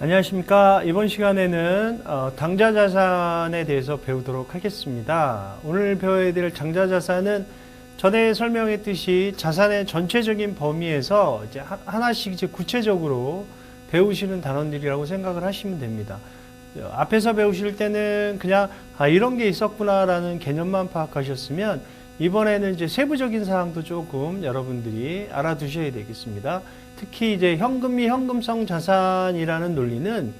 안녕하십니까. 이번 시간에는 당좌자산에 대해서 배우도록 하겠습니다. 오늘 배워야 될 당좌자산은 전에 설명했듯이 자산의 전체적인 범위에서 이제 하나씩 이제 구체적으로 배우시는 단원들이라고 생각을 하시면 됩니다. 앞에서 배우실 때는 그냥 이런 게 있었구나라는 개념만 파악하셨으면 이번에는 이제 세부적인 사항도 조금 여러분들이 알아두셔야 되겠습니다. 특히 이제 현금이 현금성 자산이라는 논리는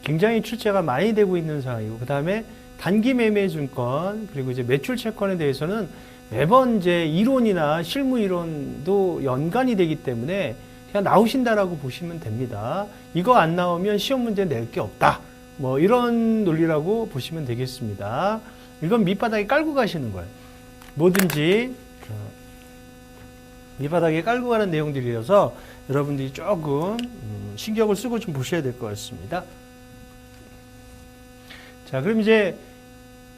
굉장히 출제가 많이 되고 있는 사항이고, 그 다음에 단기 매매 증권, 그리고 이제 매출 채권에 대해서는 매번 이제 이론이나 실무 이론도 연관이 되기 때문에 그냥 나오신다라고 보시면 됩니다. 이거 안 나오면 시험 문제 낼 게 없다. 뭐 이런 논리라고 보시면 되겠습니다. 이건 밑바닥에 깔고 가시는 거예요. 뭐든지 밑바닥에 깔고 가는 내용들이어서 여러분들이 조금 신경을 쓰고 좀 보셔야 될 것 같습니다. 자, 그럼 이제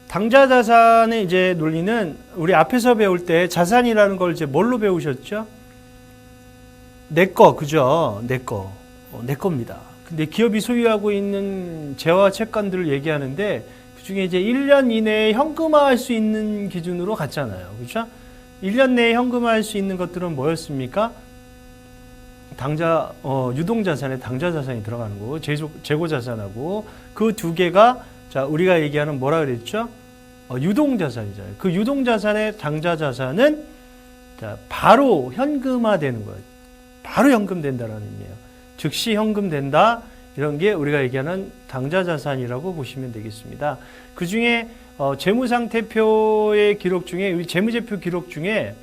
당좌자산의 이제 논리는 우리 앞에서 배울 때 자산이라는 걸 이제 뭘로 배우셨죠? 내 거, 그죠? 내 거. 내 겁니다. 근데 기업이 소유하고 있는 재화 채권들을 얘기하는데 그 중에 이제 1년 이내에 현금화할 수 있는 기준으로 갔잖아요. 그렇죠? 1년 내에 현금화할 수 있는 것들은 뭐였습니까? 유동자산에 당좌자산이 들어가는 거고, 재고자산하고 그 두 개가 자, 우리가 얘기하는 뭐라 그랬죠? 유동자산이잖아요. 그 유동자산의 당좌자산은 자, 바로 현금화되는 거예요. 바로 현금된다라는 의미예요. 즉시 현금된다. 이런 게 우리가 얘기하는 당좌자산이라고 보시면 되겠습니다. 그 중에 재무상태표의 기록 중에, 우리 재무제표 기록 중에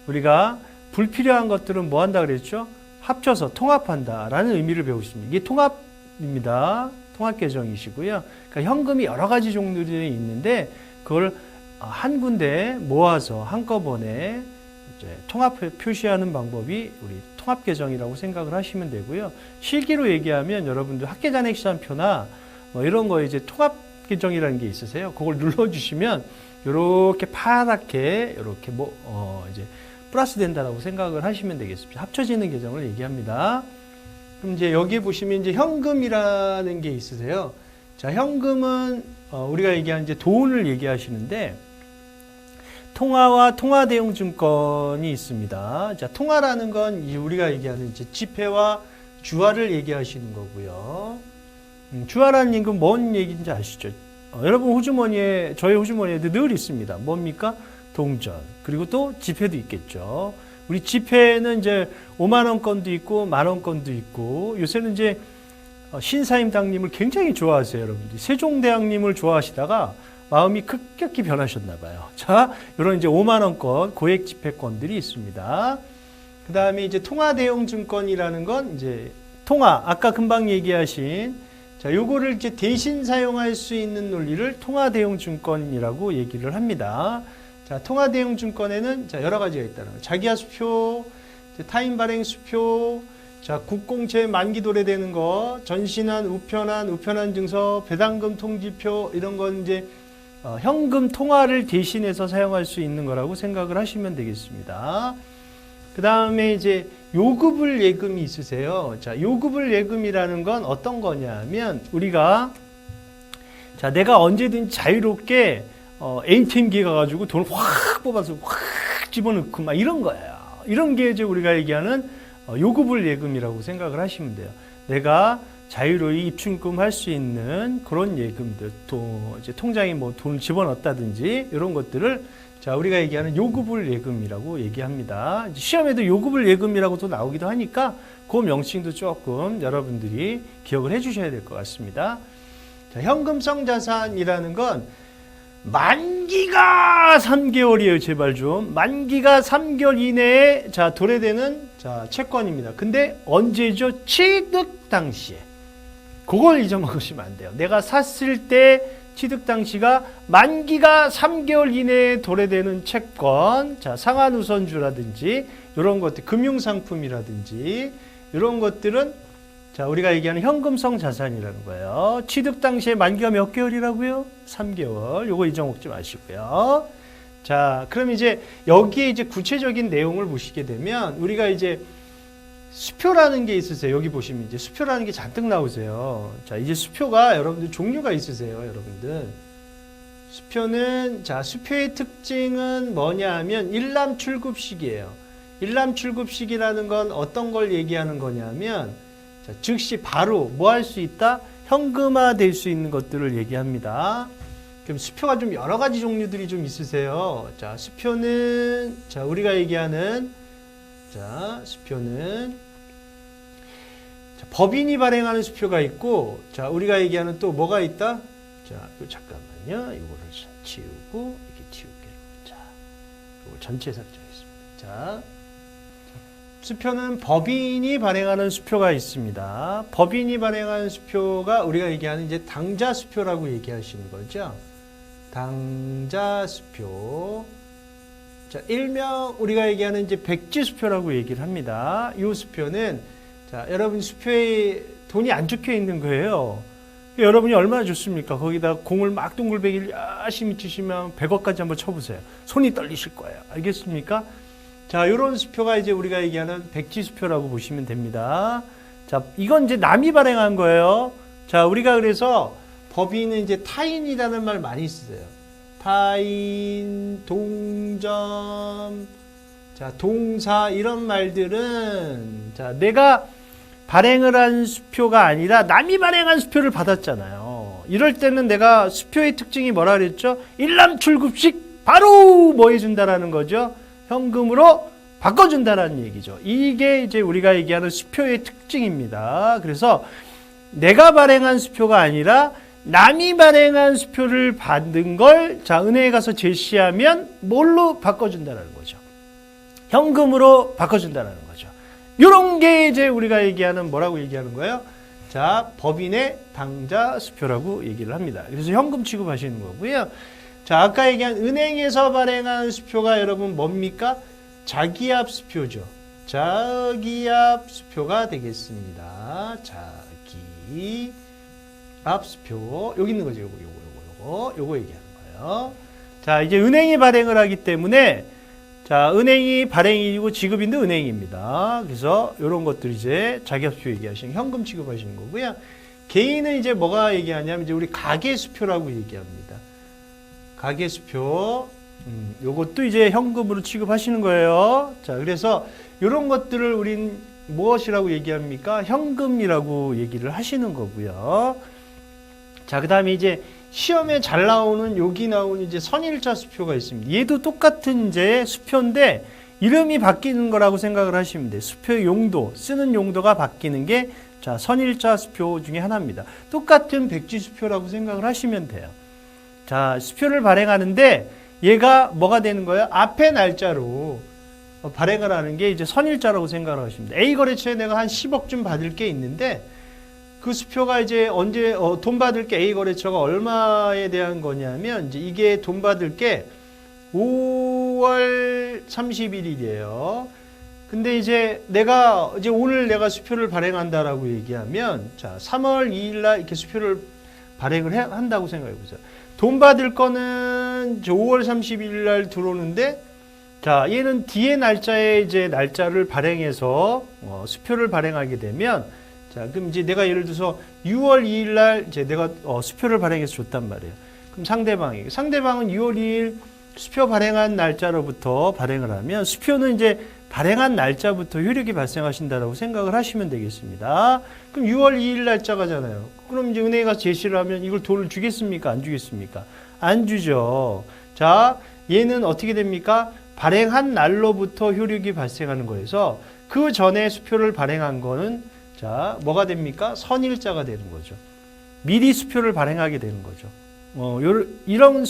우리가 불필요한 것들은 뭐 한다 그랬죠? 합쳐서 통합한다라는 의미를 배우십니다. 이게 통합입니다. 통합계정이시고요. 그러니까 현금이 여러 가지 종류들이 있는데 그걸 한 군데 모아서 한꺼번에 이제 통합 표시하는 방법이 우리 통합계정이라고 생각을 하시면 되고요. 실기로 얘기하면 여러분들 학계잔액시장표나 뭐 이런 거에 이제 통합계정이라는 게 있으세요. 그걸 눌러주시면 이렇게 파랗게 이렇게 이제 플러스 된다라고 생각을 하시면 되겠습니다. 합쳐지는 계정을 얘기합니다. 그럼 이제 여기 보시면 이제 현금이라는 게 있으세요. 자, 현금은 우리가 얘기하는 이제 돈을 얘기하시는데 통화와 통화 대용 증권이 있습니다. 자, 통화라는 건 우리가 얘기하는 이제 지폐와 주화를 얘기하시는 거고요. 주화라는 건 뭔 얘기인지 아시죠? 여러분 저희 호주머니에도 늘 있습니다. 뭡니까? 동전. 그리고 또 지폐도 있겠죠. 우리 지폐는 이제 5만 원권도 있고 만 원권도 있고, 요새는 이제 신사임 당님을 굉장히 좋아하세요, 여러분들이. 세종대왕님을 좋아하시다가 마음이 급격히 변하셨나 봐요. 자, 이런 이제 5만 원권 고액 지폐권들이 있습니다. 그 다음에 이제 통화 대용 증권이라는 건 이제 아까 금방 얘기하신 자, 요거를 이제 대신 사용할 수 있는 논리를 통화 대용 증권이라고 얘기를 합니다. 자, 통화 대용 증권에는 자, 여러 가지가 있다는 거예요. 자기야 수표, 타인 발행 수표, 자, 국공채 만기 도래되는 거, 전신한, 우편한 증서, 배당금 통지표, 이런 건 이제 현금 통화를 대신해서 사용할 수 있는 거라고 생각을 하시면 되겠습니다. 그 다음에 이제 요구불 예금이 있으세요. 자, 요구불 예금이라는 건 어떤 거냐면 우리가 자, 내가 언제든 자유롭게 ATM기에 가가지고 돈을 확 뽑아서 확 집어넣고 막 이런 거예요. 이런 게 이제 우리가 얘기하는 요구불 예금이라고 생각을 하시면 돼요. 내가 자유로이 입출금 할 수 있는 그런 예금들, 이제 통장에 뭐 돈을 집어넣었다든지 이런 것들을 자, 우리가 얘기하는 요구불 예금이라고 얘기합니다. 시험에도 요구불 예금이라고도 나오기도 하니까 그 명칭도 조금 여러분들이 기억을 해 주셔야 될 것 같습니다. 자, 현금성 자산이라는 건 만기가 3개월이에요. 제발 좀. 만기가 3개월 이내에 자, 도래되는 자, 채권입니다. 근데 언제죠? 취득 당시에. 그걸 잊어먹으시면 안 돼요. 내가 샀을 때 취득 당시가 만기가 3개월 이내에 도래되는 채권, 자, 상한우선주라든지 이런 것들, 금융상품이라든지 이런 것들은 자, 우리가 얘기하는 현금성 자산이라는 거예요. 취득 당시에 만기가 몇 개월이라고요? 3개월. 요거 잊어먹지 마시고요. 자, 그럼 이제 여기에 이제 구체적인 내용을 보시게 되면 우리가 이제 수표라는 게 있으세요. 여기 보시면 이제 수표라는 게 잔뜩 나오세요. 자, 이제 수표가 여러분들 종류가 있으세요. 여러분들. 수표는, 자, 수표의 특징은 뭐냐 하면 일람출급식이에요. 일람출급식이라는 건 어떤 걸 얘기하는 거냐면, 자, 즉시 바로 뭐 할 수 있다? 현금화 될 수 있는 것들을 얘기합니다. 그럼 수표가 좀 여러 가지 종류들이 좀 있으세요. 자, 수표는, 자, 우리가 얘기하는, 자, 수표는, 자, 법인이 발행하는 수표가 있고, 자, 우리가 얘기하는 또 뭐가 있다? 자, 잠깐만요. 이거를 치우고, 이렇게 치울게요. 자, 이거 전체 삭제하겠습니다. 자, 수표는 법인이 발행하는 수표가 있습니다. 법인이 발행하는 수표가 우리가 얘기하는 이제 당자 수표라고 얘기하시는 거죠. 당자 수표. 자, 일명 우리가 얘기하는 이제 백지 수표라고 얘기를 합니다. 이 수표는, 자, 여러분 수표에 돈이 안 적혀 있는 거예요. 여러분이 얼마나 좋습니까? 거기다 공을 막 동글배기를 열심히 치시면 100억까지 한번 쳐보세요. 손이 떨리실 거예요. 알겠습니까? 자, 요런 수표가 이제 우리가 얘기하는 백지 수표라고 보시면 됩니다. 자, 이건 이제 남이 발행한 거예요. 자, 우리가 그래서 법인은 이제 타인이라는 말 많이 쓰세요. 타인, 동점, 자, 동사, 이런 말들은, 자, 내가 발행을 한 수표가 아니라 남이 발행한 수표를 받았잖아요. 이럴 때는 내가 수표의 특징이 뭐라 그랬죠? 일람출급식 바로 뭐 해준다라는 거죠? 현금으로 바꿔준다라는 얘기죠. 이게 이제 우리가 얘기하는 수표의 특징입니다. 그래서 내가 발행한 수표가 아니라 남이 발행한 수표를 받은 걸, 자, 은행에 가서 제시하면 뭘로 바꿔준다는 거죠? 현금으로 바꿔준다는 거죠. 이런 게 이제 우리가 얘기하는 뭐라고 얘기하는 거예요? 자, 법인의 당자 수표라고 얘기를 합니다. 그래서 현금 취급하시는 거고요. 자, 아까 얘기한 은행에서 발행한 수표가 여러분 뭡니까? 자기압 수표죠. 자기압 수표가 되겠습니다. 자기압 수표. 여기 있는 거죠. 요거 얘기하는 거예요. 자, 이제 은행이 발행을 하기 때문에, 자, 은행이 발행이고 지급인도 은행입니다. 그래서 이런 것들 이제 자기압 수표 얘기하시는, 현금 취급하시는 거고요. 개인은 이제 뭐가 얘기하냐면 이제 우리 가계 수표라고 얘기합니다. 가계 수표. 요것도 이제 현금으로 취급하시는 거예요. 자, 그래서 이런 것들을 우린 무엇이라고 얘기합니까? 현금이라고 얘기를 하시는 거고요. 자, 그 다음에 이제 시험에 잘 나오는, 여기 나오는 이제 선일자 수표가 있습니다. 얘도 똑같은 이제 수표인데 이름이 바뀌는 거라고 생각을 하시면 돼요. 수표의 용도, 쓰는 용도가 바뀌는 게, 자, 선일자 수표 중에 하나입니다. 똑같은 백지 수표라고 생각을 하시면 돼요. 자, 수표를 발행하는데 얘가 뭐가 되는 거예요? 앞에 날짜로 발행을 하는 게 이제 선일자라고 생각을 하시면 돼요. A 거래처에 내가 한 10억쯤 받을 게 있는데 그 수표가 이제 언제 돈 받을 게 A 거래처가 얼마에 대한 거냐면 이제 이게 돈 받을 게 5월 31일이에요. 근데 이제 내가 이제 오늘 내가 수표를 발행한다라고 얘기하면, 자, 3월 2일 날 이렇게 수표를 발행을 한다고 생각해 보세요. 돈 받을 거는 5월 31일 날 들어오는데, 자, 얘는 뒤에 날짜에 이제 날짜를 발행해서 수표를 발행하게 되면, 자, 그럼 이제 내가 예를 들어서 6월 2일 날 이제 내가 수표를 발행해서 줬단 말이에요. 그럼 상대방은 6월 2일 수표 발행한 날짜로부터 발행을 하면 수표는 이제 발행한 날짜부터 효력이 발생하신다라고 생각을 하시면 되겠습니다. 그럼 6월 2일 날짜가잖아요. 그럼 이제 은행에 가서 제시를 하면 이걸 돈을 주겠습니까? 안 주겠습니까? 안 주죠. 자, 얘는 어떻게 됩니까? 발행한 날로부터 효력이 발생하는 거여서 그 전에 수표를 발행한 거는, 자, 뭐가 됩니까? 선일자가 되는 거죠. 미리 수표를 발행하게 되는 거죠. 이런